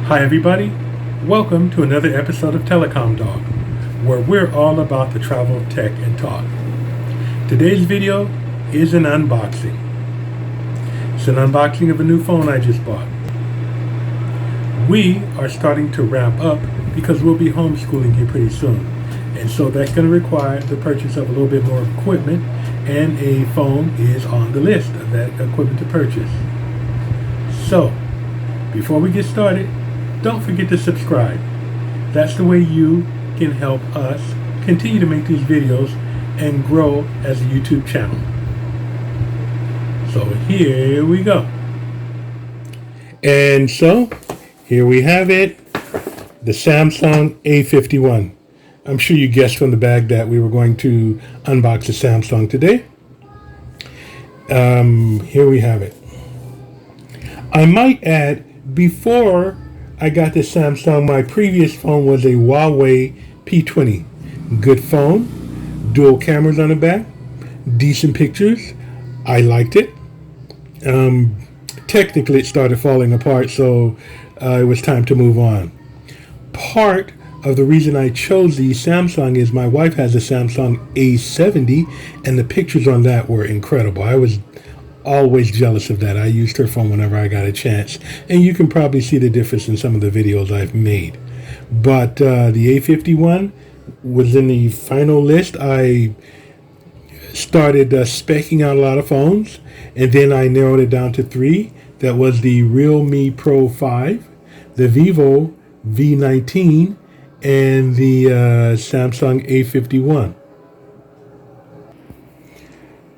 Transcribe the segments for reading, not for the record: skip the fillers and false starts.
Hi everybody, welcome to another episode of Telecom Dog, where we're all about the travel, tech, and talk. Today's video is an unboxing. It's an unboxing of a new phone I just bought. We are starting to ramp up because we'll be homeschooling here pretty soon. And so that's going to require the purchase of a little bit more equipment, and a phone is on the list of that equipment to purchase. So, before we get started, don't forget to subscribe. That's the way you can help us continue to make these videos and grow as a YouTube channel. So here we go. And so, here we have it, the Samsung A51. I'm sure you guessed from the bag that we were going to unbox the Samsung today. Here we have it. I might add, before I got the Samsung, my previous phone was a Huawei P20. Good phone, dual cameras on the back, decent pictures. I liked it. Technically, it started falling apart, so it was time to move on. Part of the reason I chose the Samsung is my wife has a Samsung A70, and the pictures on that were incredible. I was always jealous of that. I used her phone whenever I got a chance, and you can probably see the difference in some of the videos I've made. But the A51 was in the final list. I started speccing out a lot of phones, and then I narrowed it down to three. That was the Realme Pro 5, the Vivo V19, and the Samsung A51.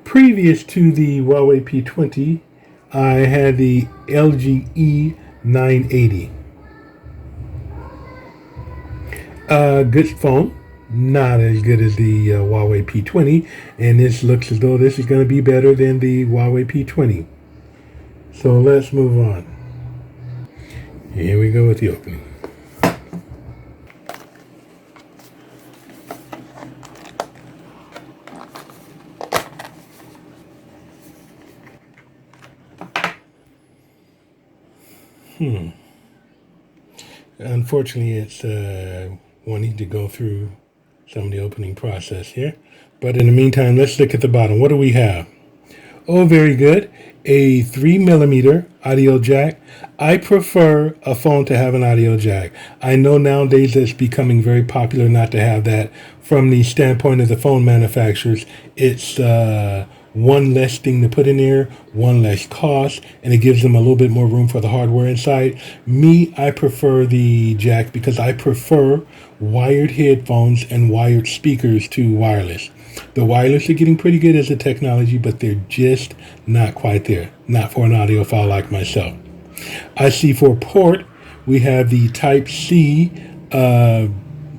Previous to the Huawei P20, I had the LG E980. Good phone, not as good as the Huawei P20, and this looks as though this is going to be better than the Huawei P20. So let's move on. Here we go with the opening. Unfortunately, it's wanting to go through some of the opening process here. But in the meantime, let's look at the bottom. What do we have? Oh, very good. A 3mm audio jack. I prefer a phone to have an audio jack. I know nowadays it's becoming very popular not to have that. From the standpoint of the phone manufacturers, it's one less thing to put in there, one less cost, and it gives them a little bit more room for the hardware inside. Me, I prefer the jack because I prefer wired headphones and wired speakers to wireless. The wireless are getting pretty good as a technology, but they're just not quite there. Not for an audiophile like myself. I see for port, we have the Type-C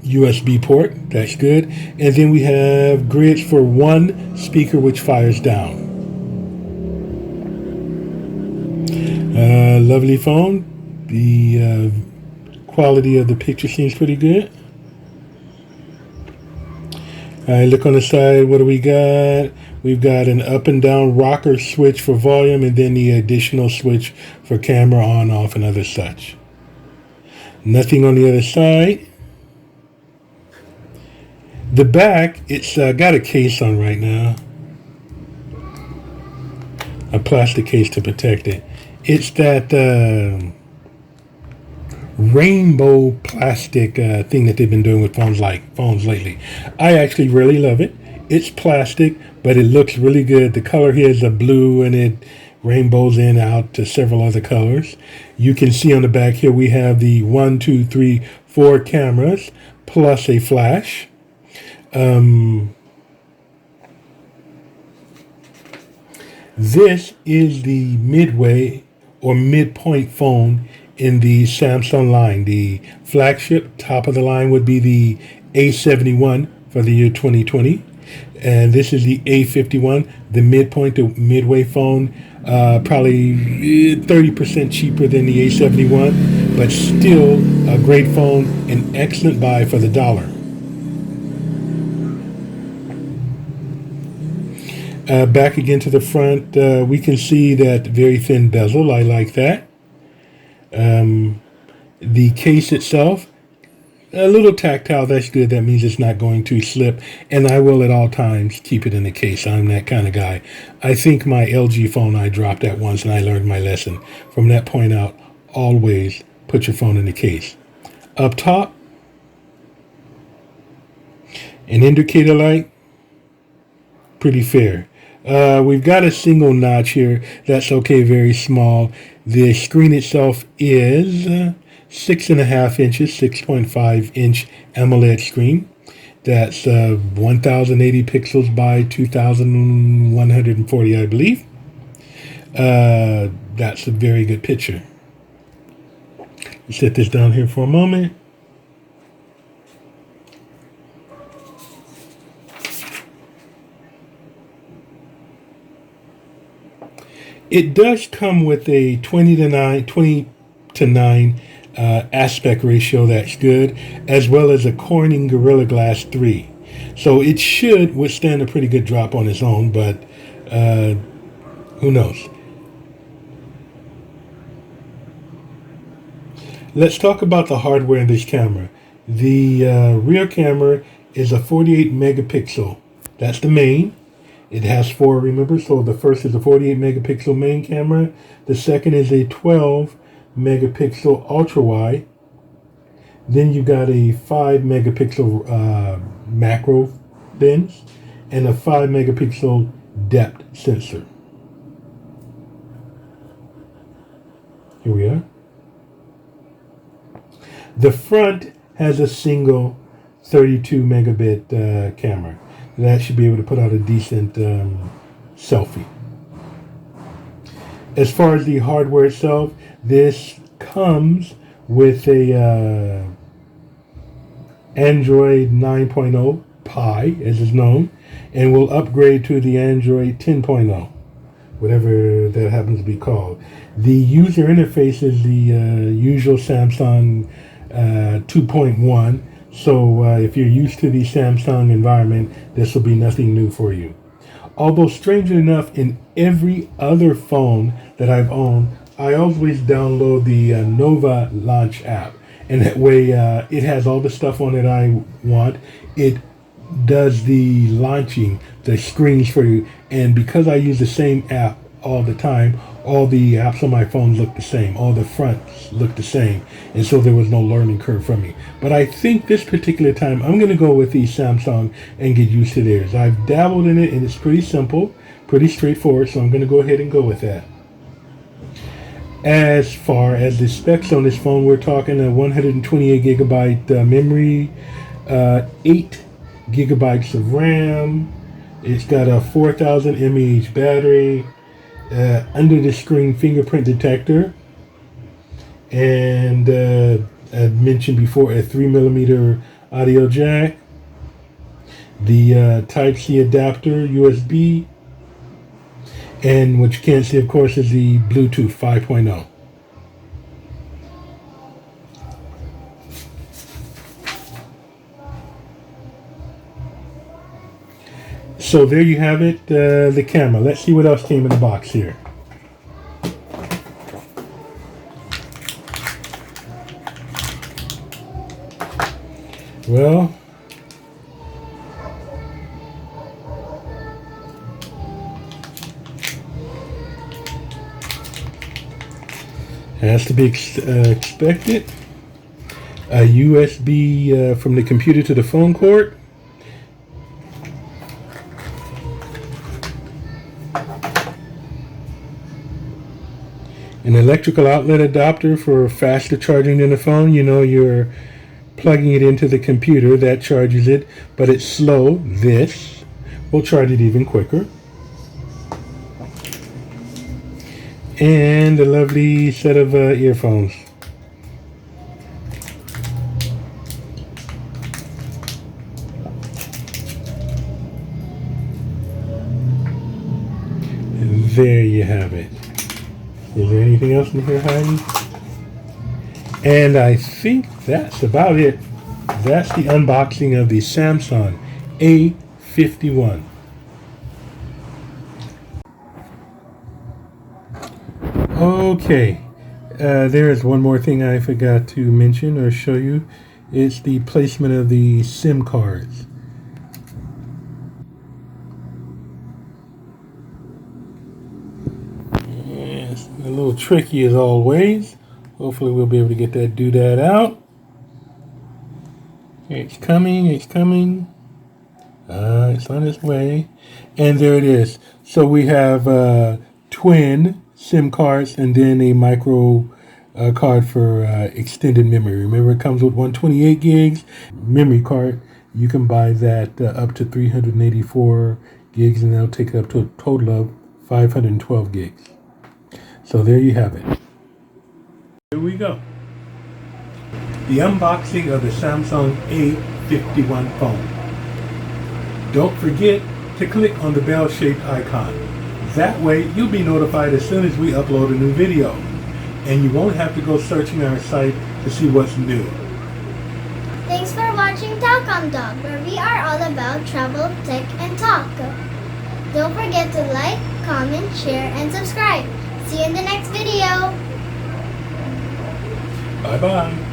USB port. That's good. And then we have grids for one speaker which fires down. Lovely phone. The quality of the picture seems pretty good. I look on the side. What do we got? We've got an up and down rocker switch for volume, and then the additional switch for camera on, off, and other such. Nothing on the other side. The back, it's got a case on right now. A plastic case to protect it. It's that rainbow plastic thing that they've been doing with phones lately. I actually really love it. It's plastic, but it looks really good. The color here is a blue, and it rainbows in out to several other colors. You can see on the back here we have the 1, 2, 3, 4 cameras plus a flash. This is the midway or midpoint phone in the Samsung line. The flagship top of the line would be the A71 for the year 2020. And this is the A51, the midpoint to midway phone, probably 30% cheaper than the A71, but still a great phone, an excellent buy for the dollar. Back again to the front, we can see that very thin bezel. I like that. The case itself, a little tactile, that's good. That means it's not going to slip. And I will at all times keep it in the case. I'm that kind of guy. I think my LG phone I dropped at once and I learned my lesson. From that point out, always put your phone in the case. Up top, an indicator light, pretty fair. We've got a single notch here. That's okay, very small. The screen itself is 6.5 inches, 6.5 inch AMOLED screen. That's 1080 pixels by 2140, I believe. That's a very good picture. Set this down here for a moment. It does come with a 20 to 9 aspect ratio. That's good, as well as a Corning Gorilla Glass 3. So it should withstand a pretty good drop on its own, but who knows? Let's talk about the hardware in this camera. The rear camera is a 48 megapixel. That's the main. It has 4, remember, so the first is a 48 megapixel main camera. The second is a 12 megapixel ultra wide. Then you got a 5 megapixel macro lens and a 5 megapixel depth sensor. Here we are. The front has a single 32 megabit camera. That should be able to put out a decent selfie. As far as the hardware itself, this comes with a Android 9.0 Pie, as is known, and will upgrade to the Android 10.0, whatever that happens to be called. The user interface is the usual Samsung 2.1. So if you're used to the Samsung environment, this will be nothing new for you. Although strangely enough, in every other phone that I've owned, I always download the Nova launch app. And that way it has all the stuff on it I want. It does the launching, the screens for you. And because I use the same app all the time, all the apps on my phone look the same. All the fronts look the same. And so there was no learning curve for me. But I think this particular time, I'm going to go with the Samsung and get used to theirs. I've dabbled in it, and it's pretty simple, pretty straightforward. So I'm going to go ahead and go with that. As far as the specs on this phone, we're talking a 128 gigabyte memory, 8 gigabytes of RAM. It's got a 4000 mAh battery. Under the screen fingerprint detector, and I mentioned before a 3mm audio jack, the Type-C adapter, USB, and what you can't see, of course, is the Bluetooth 5.0. So there you have it, the camera. Let's see what else came in the box here. Well, has to be expected. A USB from the computer to the phone cord. An electrical outlet adapter for faster charging than the phone. You know, you're plugging it into the computer, that charges it, but it's slow. This will charge it even quicker. And a lovely set of earphones. And there you have it. Is there anything else in here, Heidi? And I think that's about it. That's the unboxing of the Samsung A51. Okay. There is one more thing I forgot to mention or show you. It's the placement of the SIM cards. It's a little tricky as always. Hopefully we'll be able to get that doodad out. It's coming, it's coming. It's on its way. And there it is. So we have twin SIM cards and then a micro card for extended memory. Remember, it comes with 128 gigs memory card. You can buy that up to 384 gigs, and that'll take it up to a total of 512 gigs. So there you have it. Here we go. The unboxing of the Samsung A51 phone. Don't forget to click on the bell-shaped icon. That way you'll be notified as soon as we upload a new video. And you won't have to go searching our site to see what's new. Thanks for watching Talcom Dog, where we are all about travel, tech, and talk. Don't forget to like, comment, share, and subscribe. See you in the next video. Bye-bye.